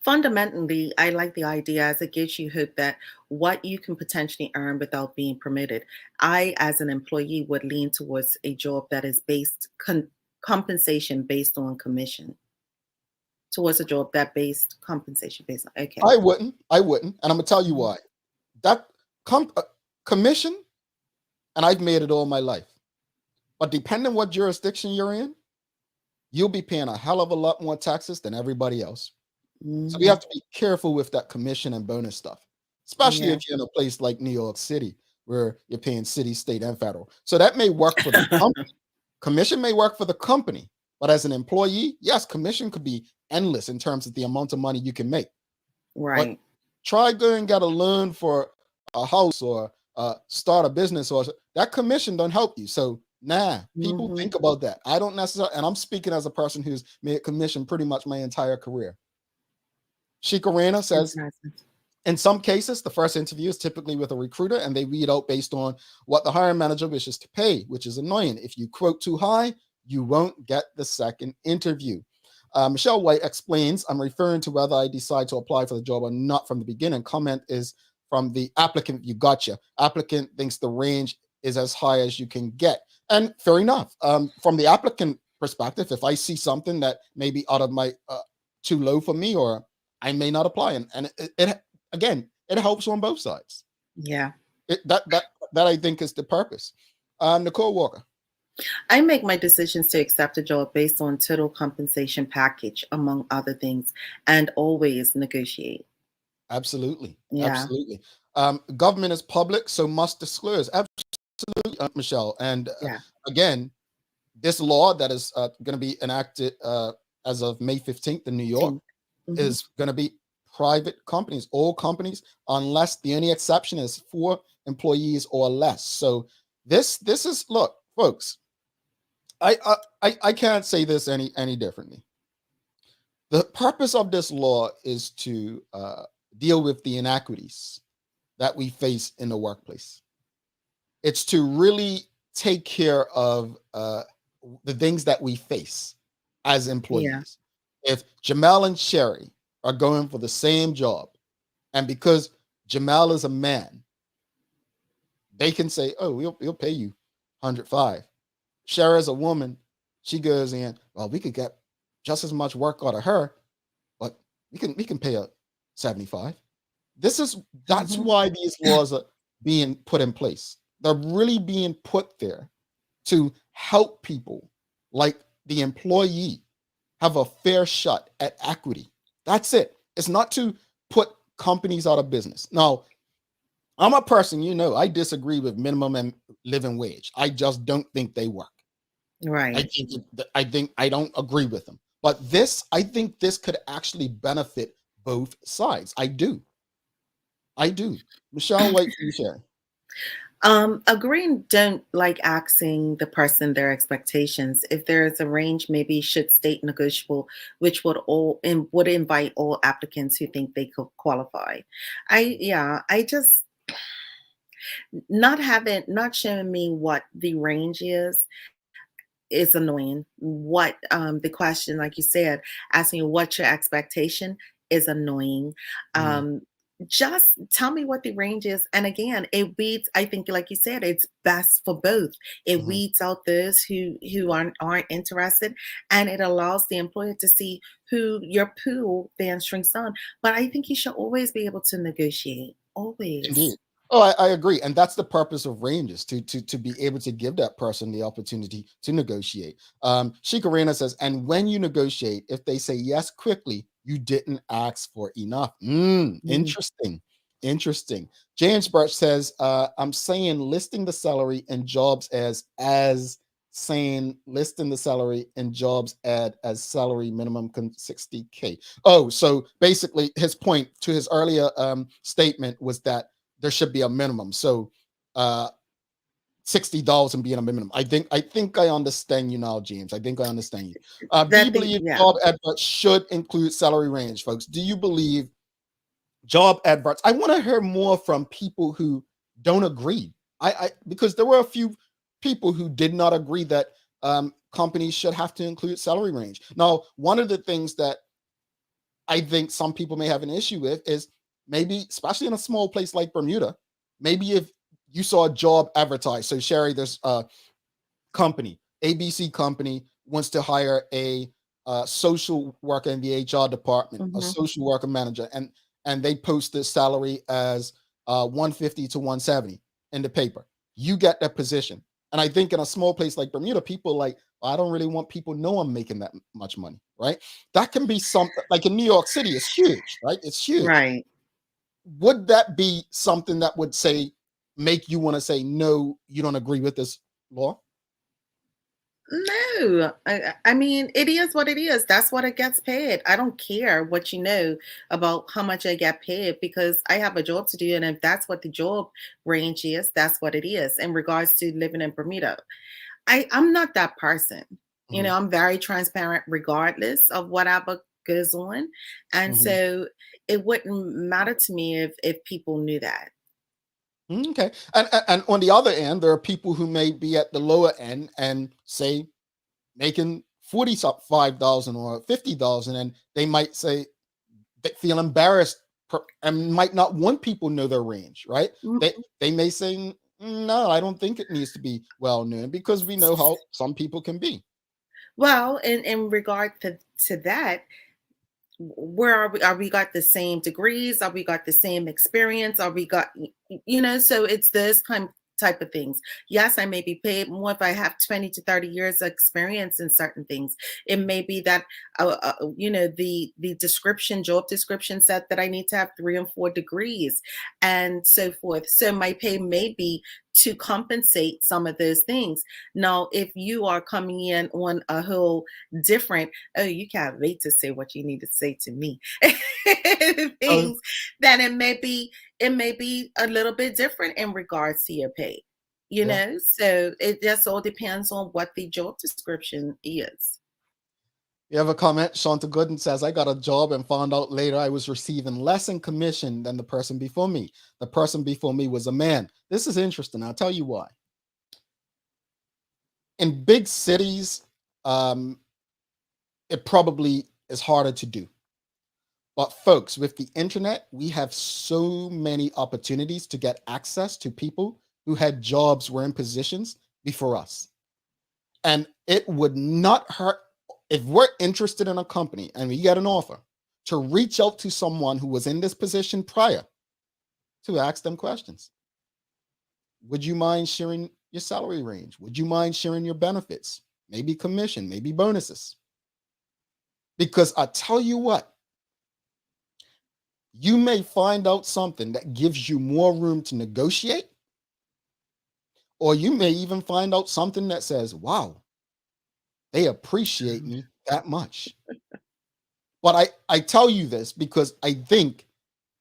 Fundamentally, I like the idea as it gives you hope that what you can potentially earn without being permitted. I, as an employee, would lean towards a job that is compensation based on commission, towards a job that based compensation based on. Okay. I wouldn't, and I'm gonna tell you Mhm. why. That Commission, and I've made it all my life. But depending what jurisdiction you're in, you'll be paying a hell of a lot more taxes than everybody else. So we have to be careful with that commission and bonus stuff, especially if you're in a place like New York City where you're paying city, state, and federal. So that may work for the company. Commission may work for the company, but as an employee, yes, commission could be endless in terms of the amount of money you can make. Right. But try go and get a loan for a house or start a business, or that commission don't help you. So people think about that. I don't necessarily, and I'm speaking as a person who's made commission pretty much my entire career. Shikarena says, in some cases, the first interview is typically with a recruiter and they weed out based on what the hiring manager wishes to pay, which is annoying. If you quote too high, you won't get the second interview. Michelle White explains, I'm referring to whether I decide to apply for the job or not from the beginning. Comment is from the applicant. You gotcha. Applicant thinks the range is as high as you can get. And fair enough. From the applicant perspective, if I see something that may be out of my too low for me, or I may not apply. And it helps on both sides. Yeah. That I think is the purpose. Nicole Walker. I make my decisions to accept a job based on total compensation package, among other things, and always negotiate. Absolutely. Yeah. Absolutely. Government is public, so must disclose. Absolutely, Michelle. And again, this law that is going to be enacted as of May 15th in New York is going to be private companies, all companies, unless the only exception is 4 employees or less. So this is, look, folks, I can't say this any differently. The purpose of this law is to deal with the inequities that we face in the workplace. It's to really take care of the things that we face as employees. If Jamal and Sherry are going for the same job, and because Jamal is a man, they can say, "Oh, we'll pay you 105." Sherry is a woman; she goes in. Well, we could get just as much work out of her, but we can pay her 75. That's why these laws are being put in place. They're really being put there to help people like the employee have a fair shot at equity. That's it. It's not to put companies out of business. Now, I'm a person, I disagree with minimum and living wage. I just don't think they work. Right. I don't agree with them. But I think this could actually benefit both sides. I do. Michelle, wait for you, Sharon. Agreeing, don't like asking the person their expectations. If there is a range, maybe should state negotiable, which would invite all applicants who think they could qualify. I just not showing me what the range is annoying. What the question, like you said, asking you what's your expectation is annoying. Just tell me what the range is. And again, it weeds, I think, like you said, it's best for both. It weeds out those who aren't interested, and it allows the employer to see who your pool then shrinks on. But I think you should always be able to negotiate. Always. Indeed. Oh, I agree. And that's the purpose of ranges, to be able to give that person the opportunity to negotiate. Shikarena says, and when you negotiate, if they say yes quickly, you didn't ask for enough. Interesting. James Burt says, I'm saying listing the salary and jobs as saying listing the salary and jobs ad as salary minimum 60K. Oh, so basically his point to his earlier statement was that there should be a minimum. So $60 being a minimum. I think I understand you now, James. I think I understand you. Do you believe job adverts should include salary range, folks? Do you believe job adverts? I want to hear more from people who don't agree. Because there were a few people who did not agree that companies should have to include salary range. Now, one of the things that I think some people may have an issue with is maybe, especially in a small place like Bermuda, maybe if you saw a job advertised. So Sherry, there's a company, ABC company wants to hire a social worker in the HR department, a social worker manager, and they post the salary as 150 to 170 in the paper. You get that position. And I think in a small place like Bermuda, people like, I don't really want people to know I'm making that much money, right? That can be something like in New York City, it's huge, right? It's huge. Right. Would that be something that would make you want to say, no, you don't agree with this law? No, I mean, it is what it is. That's what it gets paid. I don't care what you know about how much I get paid because I have a job to do. And if that's what the job range is, that's what it is in regards to living in Bermuda. I'm not that person. You know, I'm very transparent regardless of whatever goes on. And so it wouldn't matter to me if people knew that. Okay. And on the other end, there are people who may be at the lower end and say making 45,000 or 50,000, and they might say they feel embarrassed and might not want people to know their range, right? They may say, no, I don't think it needs to be well known because we know how some people can be. Well, in regard to that, where are we? Are we got the same degrees? Are we got the same experience? Are we got, so it's this type of things. Yes, I may be paid more if I have 20 to 30 years of experience in certain things. It may be that, the job description said that I need to have 3 and 4 degrees and so forth. So my pay may be to compensate some of those things. Now, if you are coming in on a whole different, oh, you can't wait to say what you need to say to me, things, then it may be a little bit different in regards to your pay, so it just all depends on what the job description is. You have a comment? Shanta Gooden says, I got a job and found out later I was receiving less in commission than the person before me. The person before me was a man. This is interesting. I'll tell you why. In big cities, it probably is harder to do. But folks, with the internet, we have so many opportunities to get access to people who had jobs, were in positions before us. And it would not hurt if we're interested in a company and we get an offer to reach out to someone who was in this position prior to ask them questions. Would you mind sharing your salary range? Would you mind sharing your benefits? Maybe commission, maybe bonuses. Because I tell you what, you may find out something that gives you more room to negotiate, or you may even find out something that says, wow, they appreciate me that much. But I tell you this because I think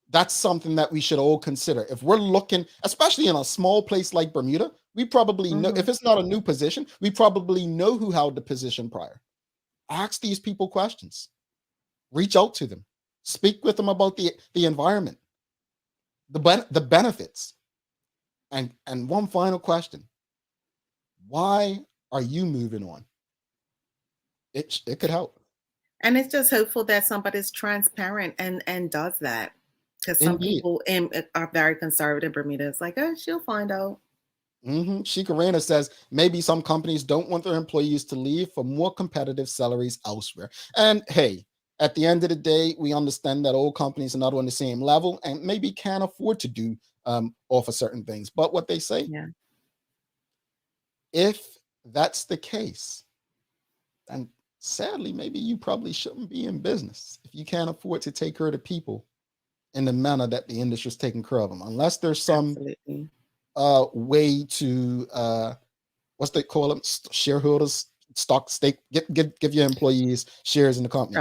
that's something that we should all consider. If we're looking, especially in a small place like Bermuda, we probably know, if it's not a new position, we probably know who held the position prior. Ask these people questions. Reach out to them. Speak with them about the environment, the benefits. And one final question. Why are you moving on? It could help. And it's just hopeful that somebody's transparent and does that. Because some people are very conservative. Bermuda is like, oh, she'll find out. Shikarena says maybe some companies don't want their employees to leave for more competitive salaries elsewhere. And hey, at the end of the day, we understand that all companies are not on the same level and maybe can't afford to offer certain things. But what they say, if that's the case, then sadly, maybe you probably shouldn't be in business if you can't afford to take care of the people in the manner that the industry is taking care of them, unless there's some way to what's they call them, shareholders, stock stake, give your employees shares in the company.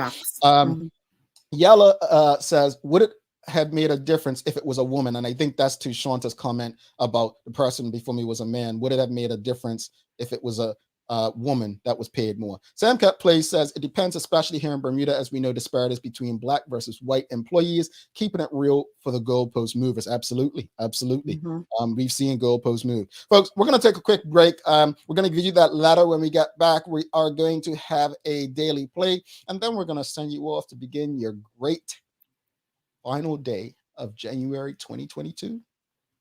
Yella says, would it have made a difference if it was a woman? And I think that's to Shanta's comment about the person before me was a man. Would it have made a difference if it was a woman that was paid more? Sam Cat Plays says it depends, especially here in Bermuda, as we know disparities between black versus white employees. Keeping it real for the goalpost movers. Absolutely. We've seen goalposts move. Folks, we're going to take a quick break. We're going to give you that letter when we get back. We are going to have a daily play, and then we're going to send you off to begin your great final day of January 2022.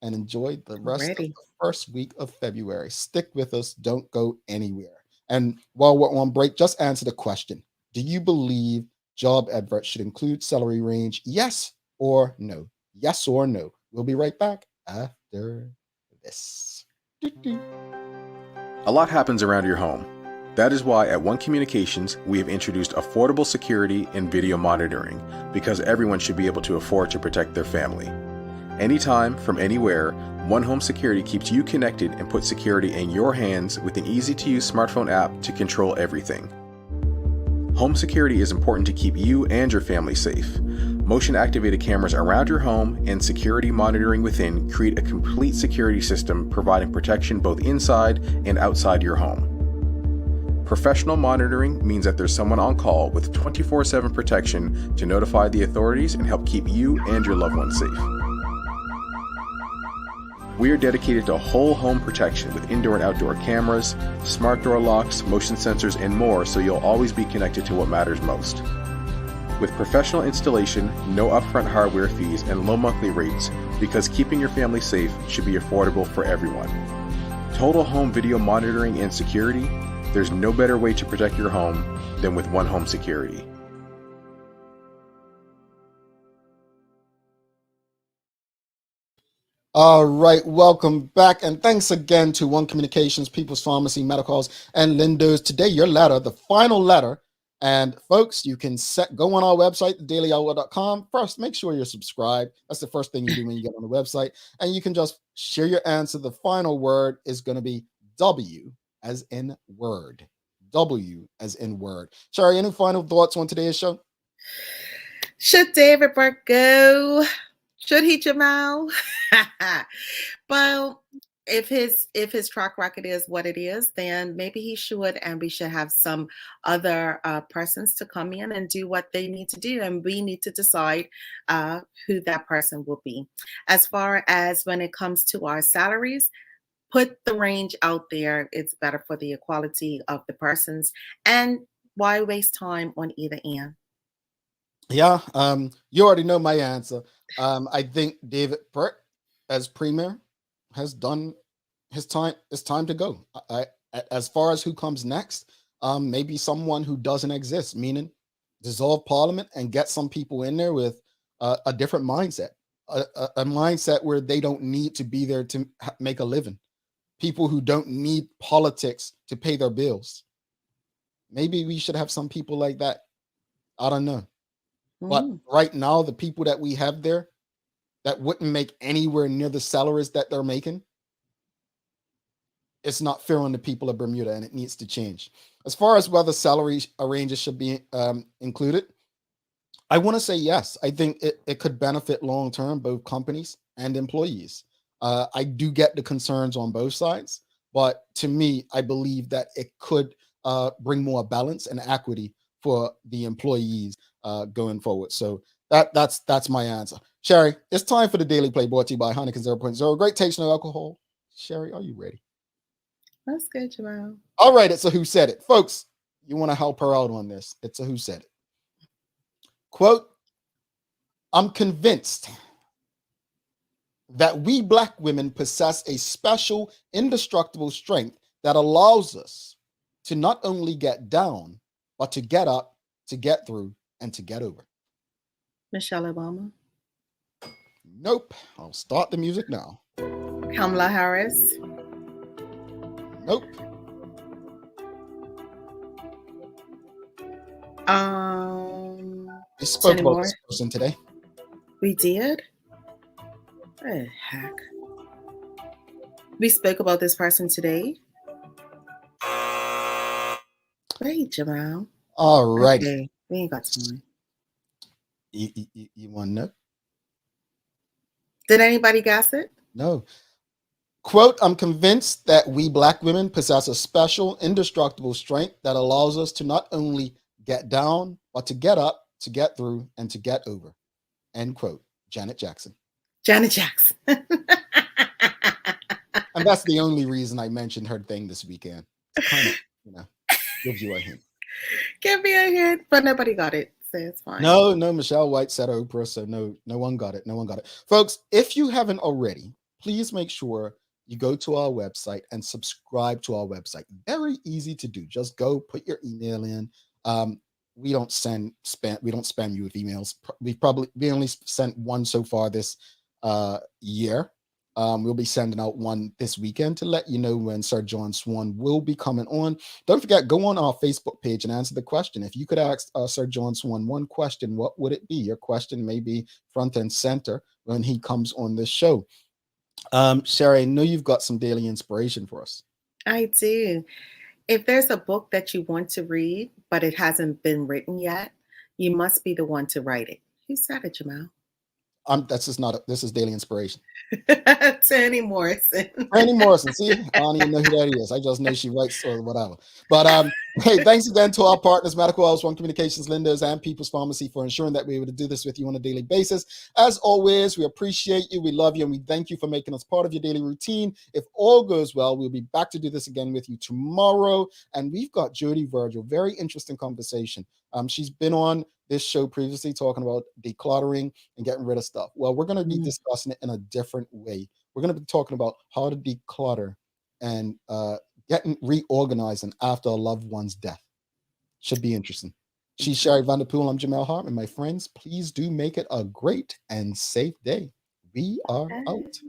And enjoy the rest of the first week of February. Stick with us. Don't go anywhere. And while we're on break, just answer the question. Do you believe job adverts should include salary range? Yes or no? Yes or no? We'll be right back after this. A lot happens around your home. That is why at One Communications, we have introduced affordable security and video monitoring, because everyone should be able to afford to protect their family. Anytime, from anywhere, One Home Security keeps you connected and puts security in your hands with an easy-to-use smartphone app to control everything. Home security is important to keep you and your family safe. Motion-activated cameras around your home and security monitoring within create a complete security system providing protection both inside and outside your home. Professional monitoring means that there's someone on call with 24/7 protection to notify the authorities and help keep you and your loved ones safe. We are dedicated to whole home protection with indoor and outdoor cameras, smart door locks, motion sensors, and more, so you'll always be connected to what matters most. With professional installation, no upfront hardware fees, and low monthly rates, because keeping your family safe should be affordable for everyone. Total home video monitoring and security, there's no better way to protect your home than with One Home Security. All right, welcome back, and thanks again to One Communications, People's Pharmacy, Medicals, and Lindos. Today, your letter, the final letter, and folks, you can go on our website, thedailyhour.com. First, make sure you're subscribed. That's the first thing you do when you get on the website, and you can just share your answer. The final word is going to be W as in word. W as in word. Sherry, any final thoughts on today's show? Should David Burt go? Should he, Jamal? Well, if his track record is what it is, then maybe he should, and we should have some other persons to come in and do what they need to do, and we need to decide who that person will be. As far as when it comes to our salaries, put the range out there. It's better for the equality of the persons, and why waste time on either end? Yeah, you already know my answer. I think David Burt, as Premier, has done his time. It's time to go. As far as who comes next, maybe someone who doesn't exist, meaning dissolve Parliament and get some people in there with a different mindset, a mindset where they don't need to be there to make a living. People who don't need politics to pay their bills. Maybe we should have some people like that. I don't know. But right now, the people that we have there that wouldn't make anywhere near the salaries that they're making, it's not fair on the people of Bermuda, and it needs to change. As far as whether salary ranges should be included, I want to say yes. I think it could benefit long-term both companies and employees. I do get the concerns on both sides, but to me, I believe that it could bring more balance and equity for the employees going forward. So that's my answer. Sherry, it's time for the Daily Play, brought to you by Heineken 0.0. Great taste, no alcohol. Sherry, are you ready? That's good, Jamal. All right, it's a Who Said It. Folks, you want to help her out on this. It's a Who Said It. Quote, I'm convinced that we Black women possess a special, indestructible strength that allows us to not only get down, but to get up, to get through, and to get over. Michelle Obama. Nope. I'll start the music now. Kamala Harris. Nope. We spoke about this person today. We did? What the heck? We spoke about this person today? Great, Jamal. All right. Okay. We ain't got time. You want to know? Did anybody guess it? No. Quote, I'm convinced that we Black women possess a special, indestructible strength that allows us to not only get down, but to get up, to get through, and to get over. End quote. Janet Jackson. Janet Jackson. And that's the only reason I mentioned her thing this weekend. To kind of, gives you a hint. Give me a hint, but nobody got it. So it's fine. No, Michelle White said Oprah, so no one got it. No one got it. Folks, if you haven't already, please make sure you go to our website and subscribe to our website. Very easy to do. Just go put your email in. We don't spam you with emails. We only sent one so far this year. We'll be sending out one this weekend to let you know when Sir John Swan will be coming on. Don't forget, go on our Facebook page and answer the question. If you could ask Sir John Swan one question, what would it be? Your question may be front and center when he comes on this show. Sherry, I know you've got some daily inspiration for us. I do. If there's a book that you want to read, but it hasn't been written yet, you must be the one to write it. Who said it, Jamal? This is daily inspiration. Toni Morrison. Toni Morrison. See, I don't even know who that is. I just know she writes or whatever. But hey, thanks again to our partners, Medical House, One Communications, Lindos, and People's Pharmacy for ensuring that we're able to do this with you on a daily basis. As always, we appreciate you, we love you, and we thank you for making us part of your daily routine. If all goes well, we'll be back to do this again with you tomorrow. And we've got Jody Virgil, very interesting conversation. She's been on this show previously talking about decluttering and getting rid of stuff. Well, we're going to be discussing it in a different way. We're going to be talking about how to declutter and getting reorganizing after a loved one's death. Should be interesting. She's Sherry Vanderpool. I'm Jamel Hartman. My friends, please do make it a great and safe day. We are out.